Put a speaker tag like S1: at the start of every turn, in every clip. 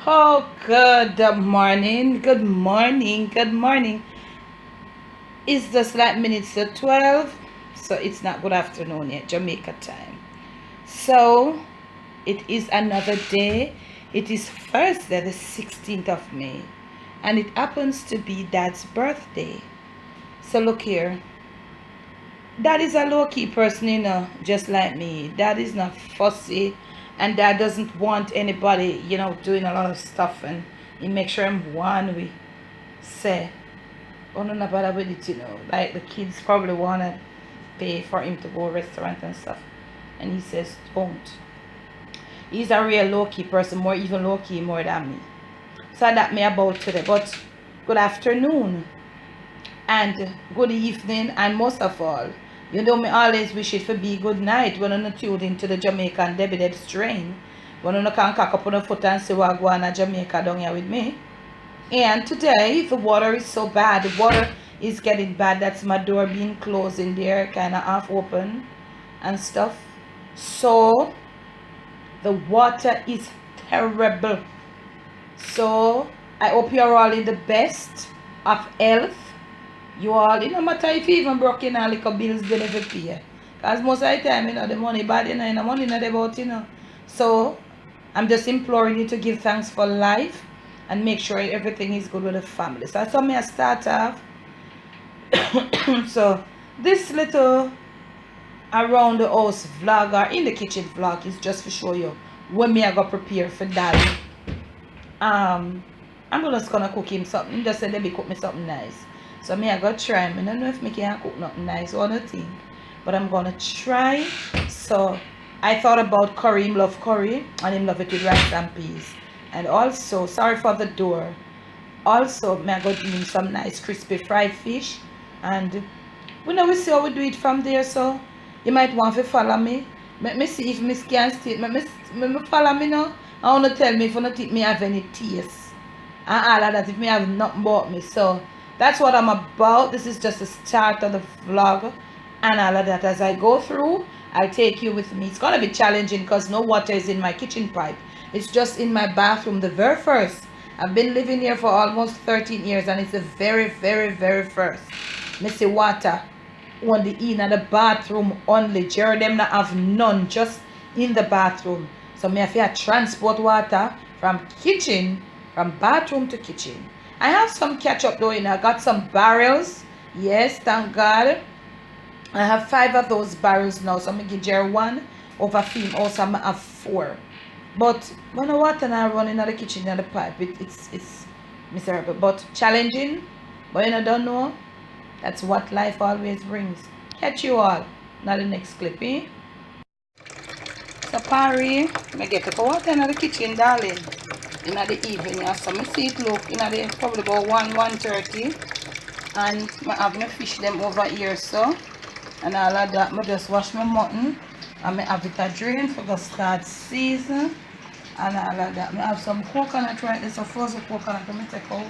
S1: Oh, good morning, good morning, good morning. It's just like minutes to 12, so it's not good afternoon yet, Jamaica time. So, it is another day. It is Thursday, the 16th of May, and it happens to be Dad's birthday. So, look here. Dad is a low key person, just like me. Dad is not fussy, and Dad doesn't want anybody, doing a lot of stuff, and he makes sure I'm one we say, oh, no, not bother with it, Like the kids probably want to pay for him to go restaurant and stuff, and he says, don't. He's a real low key person, more even low key more than me. So that me about today, but good afternoon and good evening, and most of all, me always wish it for be good night when I'm tuned into the Jamaican Debbie Deb strain. When you can cock up on the foot and see what go on in Jamaica down here with me. And today the water is so bad. The water is getting bad. That's my door being closed in there, kind of half open and stuff. So the water is terrible. So I hope you're all in the best of health. You all, it no matter if you even broke in and little bills they never pay. Because most of the time, the money bad, and the money not about. So I'm just imploring you to give thanks for life and make sure everything is good with the family. So I saw me a start off. So this little around the house vlog or in the kitchen vlog is just to show you when me I go prepare for daddy. I'm just gonna cook him something. Just say let me cook me something nice. So me I go try. I don't know if me can cook nothing nice or nothing, but I'm gonna try. So I thought about curry. Him love curry and him love it with rice and peas. And also, sorry for the door. Also, me I go do him some nice crispy fried fish. And we see how we do it from there. So you might want to follow me. Let me see if Miss can stay. Me follow me now. I want to tell me if you don't think me have any taste and all of that, if me have nothing about me. So that's what I'm about. This is just the start of the vlog and all of that. As I go through, I'll take you with me. It's gonna be challenging because no water is in my kitchen pipe. It's just in my bathroom, the very first. I've been living here for almost 13 years and it's the very, very, very first. Me see water only in the bathroom only. Jerry them not have none, just in the bathroom. So me have to transport water from kitchen, from bathroom to kitchen. I have some ketchup though, I got some barrels. Yes, thank God. I have 5 of those barrels now. So I'm gonna give Jerry one over film. Also I have 4. But when the water now run in the kitchen and the pipe, it's miserable. But challenging. But don't know. That's what life always brings. Catch you all. Now the next clip, eh? So Parry, I get to go water in the kitchen, darling. In the evening, yeah. So I see it look in the probably about 1:30. And I have my fish them over here, so. And all of that, I just wash my mutton. And I have it a drain for the start season. And all of that. I have some coconut right there, so frozen coconut. Let me take out.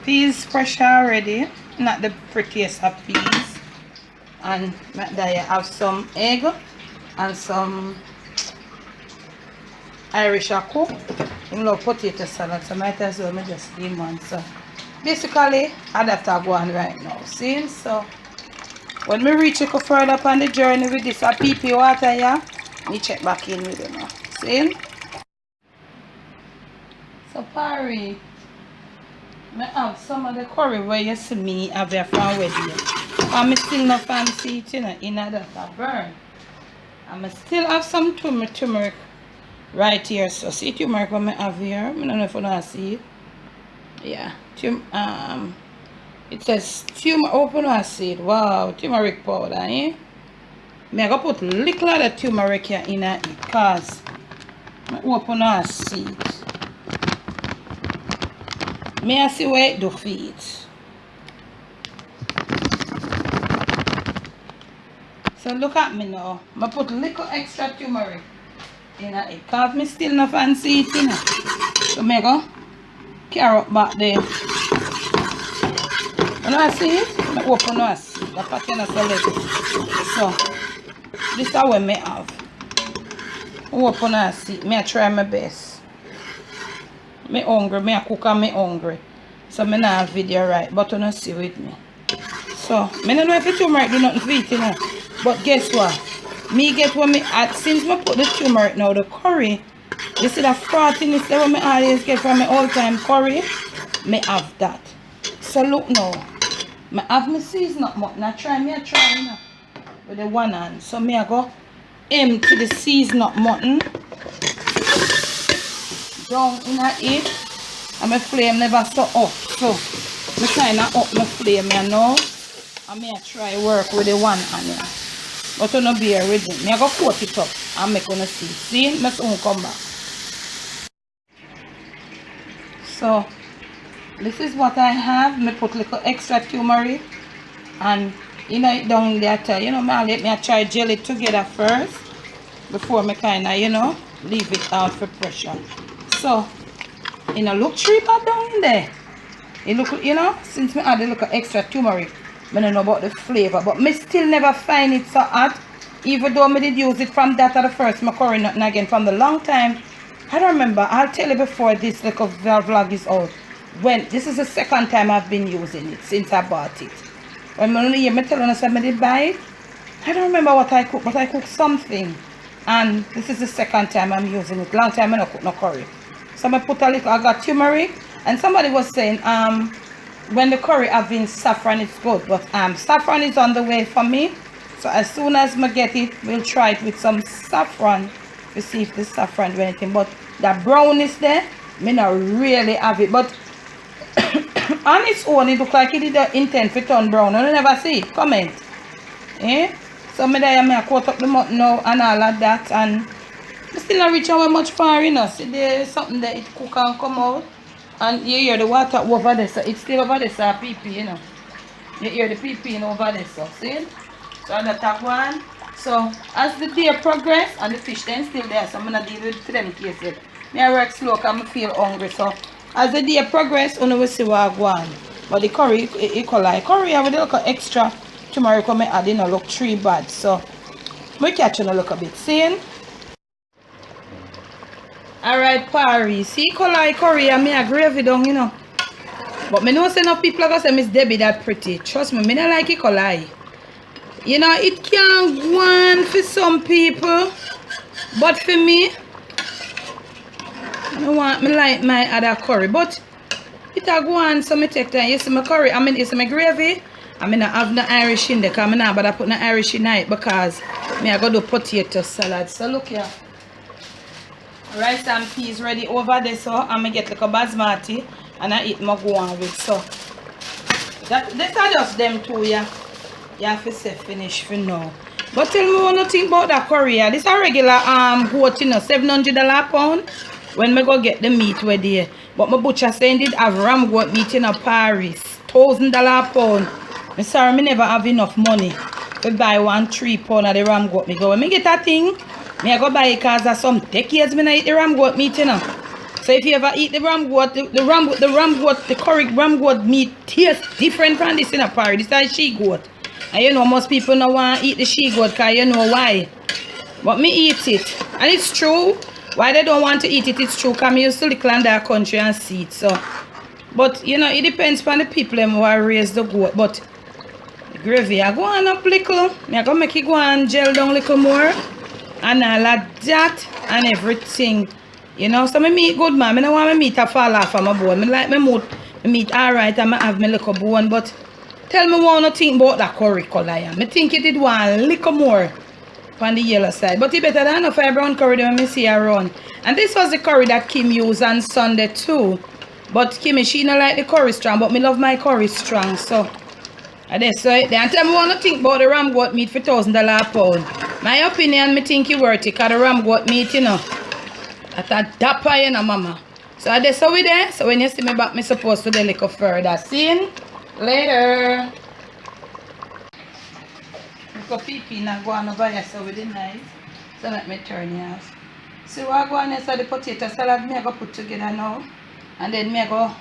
S1: Peas fresh already, not the prettiest of peas. And there you have some egg and some Irish cook. I love potato salad, so might as well just leave one. So basically, I have to go on right now. See? So when we reach go further up on the journey with this PP water here, me check back in with it now. See? So Parry, I have some of the curry where you see me have there from wedding. I'm still not fancy it, in that burn. I still have some turmeric right here. So see turmeric what I have here. I don't know if you want to see it. Yeah. It says turmeric. Open and see it. Wow, turmeric powder, eh? I'm going to put a little of the turmeric here in it because I open and see it. May I see where it do fit. So look at me now. I put a little extra turmeric in it because I still not fancy it, So I go carry up back there. You know I see it? I open and see it. The pattern is so little. So this is what I have. Open and see. Me I try my best. Me hungry. Me I cook and me hungry. So me not have video right. But you don't see with me. So, me don't know if the turmeric do nothing for it, you know. But guess what? Me get what me add. Since me put the turmeric now, the curry. You see that frothiness that me always get from my all-time curry? Me have that. So look now. Me have my seasoned mutton. I try, you know. With the one hand. So me I go empty the seasoned mutton down in it. And my flame never so up. So me kinda up my flame here now. And me I try work with the one hand here. But you no bear with it. Me I go coat it up and make you see. See? Me soon come back. So this is what I have. Me put little extra turmeric and you know it down there. You know, me try gel it together first before me kinda, you know, leave it out for pressure. So, you know, look cheap down in there. It look, you know, since me add a little extra turmeric, I don't know about the flavor, but me still never find it so hot. Even though me did use it from that at the first, my curry nothing again from the long time. I don't remember. I'll tell you before this little vlog is out. When this is the second time I've been using it since I bought it. When I hear me telling us I did buy it, I don't remember what I cooked, but I cooked something. And this is the second time I'm using it. Long time I don't cook no curry. So I put a little, I got turmeric. And somebody was saying, when the curry having saffron, it's good. But saffron is on the way for me. So as soon as I get it, we'll try it with some saffron to see if the saffron do anything. But that brownness there, me not really have it. But on its own, it look like it did intend for turn brown. I never see it. Comment. Eh? So me there, I coat up the mutton now and all of that. And I still not reach how much far, you know. See, there's something that it cook and come out. And you hear the water over there, so it's still over there, so pee, you know. You hear the pee over there, so see? So that's one. So as the day progress and the fish then still there, so I'm gonna deal with them cases. Me I work slow because I feel hungry. So as the day progress, you will see what I go on. But the curry, it like curry I will look extra tomorrow come add in a look 3 bad. So we catch on a look a bit. See? Alright, Paris. See color curry and me a gravy down, you know. But me know say enough people are gonna say Miss Debbie that pretty. Trust me, me don't like it color. You know, it can go on for some people. But for me, I want me like my other curry. But it a go on, so me take time. You see my curry, I mean you see my gravy. I mean I have no Irish in there, because I not but I put no Irish in it because me I go do potato salad. So look here. Rice and peas ready over there, so I'm gonna get like a basmati and I eat my go on with. So that these are just them two, yeah. You have to say finish for now. But tell me one thing about that curry. Yeah. This is a regular goat, you know, $700 a pound. When me go get the meat with there. But my butcher saying did have ram goat meat in a Paris. $1,000 a pound. I'm sorry, me never have enough money to buy 3 pound of the ram goat meat. When me get that thing, me I go buy it because of some decades me not eat the ram goat meat, you know. So if you ever eat the ram goat, the curry ram goat meat tastes different from this in a Paris. This is she goat. And you know most people don't want to eat the she goat because you know why. But me eat it. And it's true. Why they don't want to eat it, it's true. Because I used to live in that country and see it. So, but you know, it depends on the people who are raised the goat. But the gravy, I go on up little. I go make it go on gel down a little more. And all of that and everything. You know, so my meat good, man. I don't want my meat to fall off of my bone. I like my meat alright and I have my little bone. But tell me one thing about that curry color. I think it did want a little more on the yellow side. But it better than enough brown curry that I see around. And this was the curry that Kim used on Sunday too. But Kimmy, she don't like the curry strong. But me love my curry strong. So that's right there. And tell me one thing about the ram goat meat for $1,000 a pound. My opinion, me think it worth it. Because the ram goat meat, you know, that's a dapper, you know, mama. So that's how we there. So when you see me back, me supposed to do a little further. See? Later. Because people not go on over here, so we did nice. So let me turn yours. So what I go on here, so the potato salad me I go put together now. And then me I go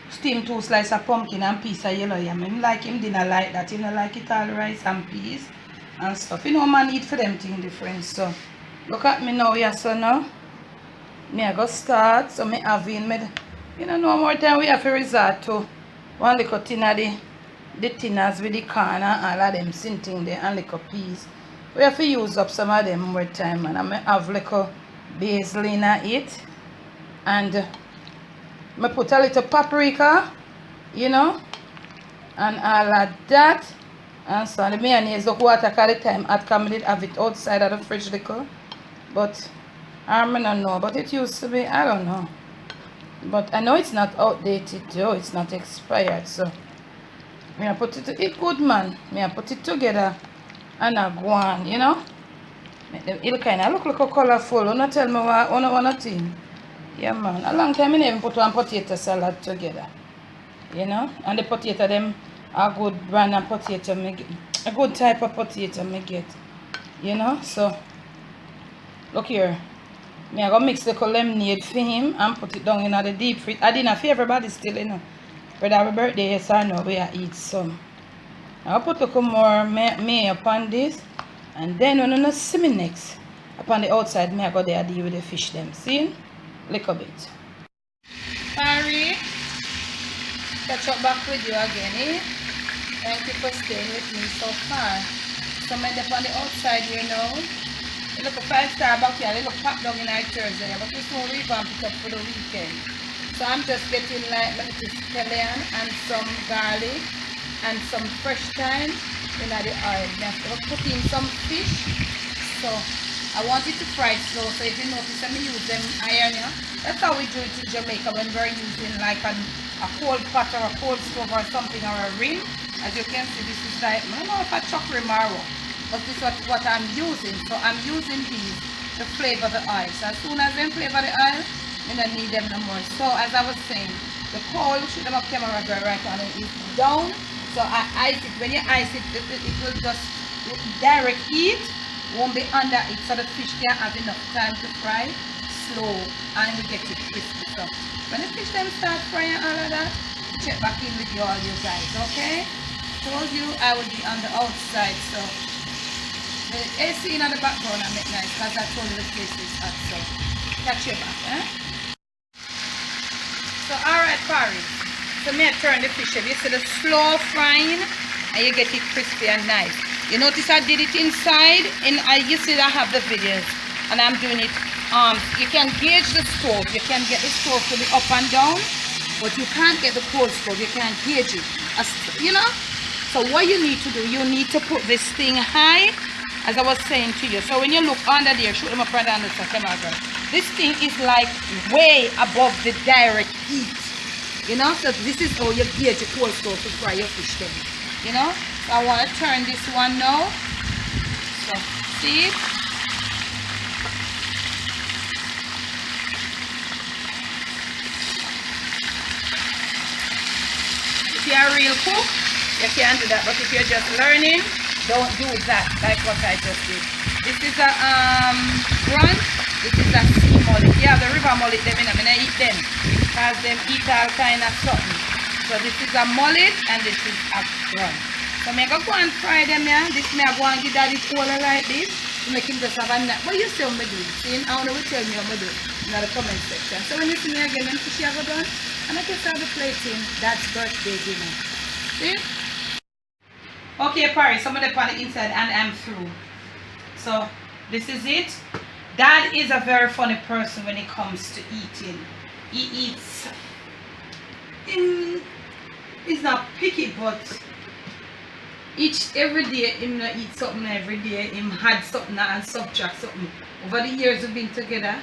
S1: steam 2 slices of pumpkin and piece of yellow yam. I like him didn't like that. He don't like it all rice and peas and stuff. You know man eat for them things different. So Look at me now, yes, so now. Me I go start, so me having me, you know, no more time we have to resort to one little tin of the tinners with the corn and all of them sinting there and little peas. We have to use up some of them more time, and I may have little basil in it, and me put a little paprika, you know, and all of that. And so the mayonnaise, look water all the time at come did have it outside of the fridge little. But I don't know, but it used to be, I don't know. But I know it's not outdated though, it's not expired, so me I put it good man. Me I put it together and I go on, you know. It'll kinda look like a colourful. You not tell me what one thing. Yeah man. A long time I never put one potato salad together. You know? And the potato them are good brand and potato me get. A good type of potato me get. You know? So look here. Me I go mix the lemonade for him and put it down in the deep fridge. I didn't for everybody still, you know. Whether our birthday yes or no, we eat some. I'll put a little more mayo upon this. And then when you see me next, upon the outside, me I go there deal with the fish them. See? Little bit. Sorry. Catch up back with you again, eh? Thank you for staying with me so far. So I'm up on the outside here now. You look a 5-star back here, a little pop down in our Thursday, but this one revamp it up for the weekend. So I'm just getting like my little scallion and some garlic and some fresh thyme in the oil. Then I'm putting some fish. So I want it to fry slow. So if you notice, I'm use them iron. Yeah? That's how we do it in Jamaica when we're using like a cold pot or a cold stove or something, or a rim. As you can see, this is like, I don't know if I chuck rim or but this is what I'm using. So I'm using these to flavor the oil. So as soon as they flavor the oil, I don't need them no more. So as I was saying, the coal should have a camera right on it is down. So I ice it. When you ice it, it will just direct heat, won't be under it, so the fish can have enough time to fry slow and we get it crispy. So when the fish then start frying all of that, check back in with you all you guys, okay? Told you I would be on the outside, so the AC in the background I make nice because I told you the place is hot, so catch you back, eh? So alright Paris, so me I turn the fish up. You see the slow frying and you get it crispy and nice. You notice I did it inside and you see I have the videos and I'm doing it. You can gauge the stove. You can get the stove to be up and down, but you can't get the cold stove. You can't gauge it. You know? So what you need to do, you need to put this thing high, as I was saying to you. So when you look under there, shoot them up right under the camera. This thing is like way above the direct heat. You know, so this is how you gauge the cold stove to fry your fish then. You know, so I want to turn this one now. So see it? If you're a real cook, you can do that. But if you're just learning, don't do that like what I just did. This is a brand. This is a sea mullet. Yeah, the river mullet, them in I eat them because them eat all kind of something. So this is a mullet and this is a brand. So I'm going to go and fry them here. This me I go and give that it all like this to make him just have a nap. What you say I'm doing? See, I want to tell me what I'm doing in the comment section. So when you see me again, then fish have done and I can start the plating. That's birthday dinner. See? Okay, Paris, some of the on the inside and I'm through. So this is it. Dad is a very funny person when it comes to eating. He eats he's not picky, but every day him not eat something every day. Him had something and subtract something. Over the years we've been together,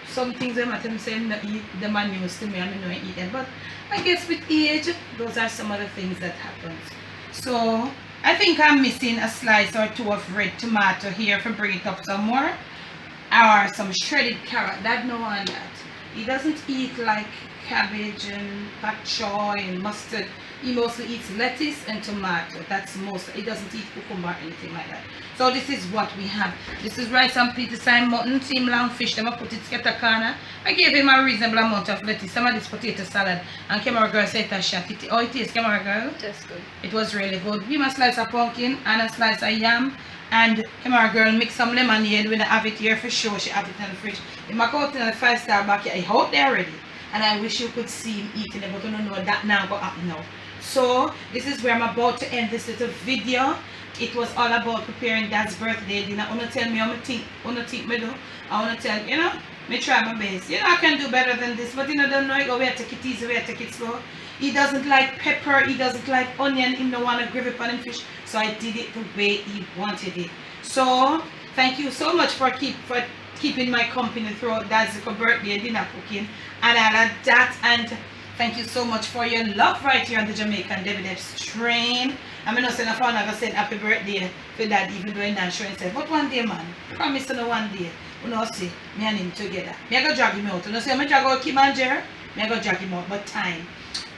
S1: some things I might him say him not eat the man used to me and I know I eat them. But I guess with age, those are some of the things that happens. So I think I'm missing a slice or two of red tomato here to bring it up some more. Or some shredded carrot. Dad no want that. He doesn't eat like cabbage and pak choy and mustard. He mostly eats lettuce and tomato. That's most. He doesn't eat cucumber or anything like that. So this is what we have. This is rice and peas, same mutton, same long fish. Them I put it scattercorner. I gave him a reasonable amount of lettuce. Some of this potato salad. And camera girl said that shot it. Oh, it is, camera girl.
S2: That's good.
S1: It was really good. Give me a slice of pumpkin and a slice of yam. And camera girl mix some lemonade. When I have it here for sure, she have it in the fridge. If I go out in the 5-star back, I out there already. And I wish you could see him eating it, but I don't know that now go up now. So this is where I'm about to end this little video. It was all about preparing Dad's birthday dinner. I want to tell me how I think me do. I want to tell, you know, me try my best. You know, I can do better than this, but you know, don't know, I go where take it easy, where take it slow. He doesn't like pepper, he doesn't like onion, he don't want to gravy pan and fish. So I did it the way he wanted it. So thank you so much for keeping my company throughout Dad's birthday dinner cooking and all of that. And thank you so much for your love right here on the Jamaican Debbie Debs train. I'm not saying I'm going to send happy birthday for Dad, even though I'm not sure himself. But one day, man, promise to know one day, you know, see, me and him together. Me I go drag him out. You know, say, I'm going to drag out Kim and Jer, me I go drag him out, but time.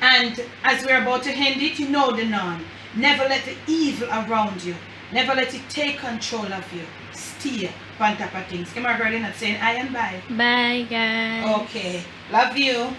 S1: And as we're about to end it, you know the norm. Never let the evil around you. Never let it take control of you. Stay on top of things. Come on, girl, you're not saying I and bye.
S2: Bye, guys.
S1: Okay. Love you.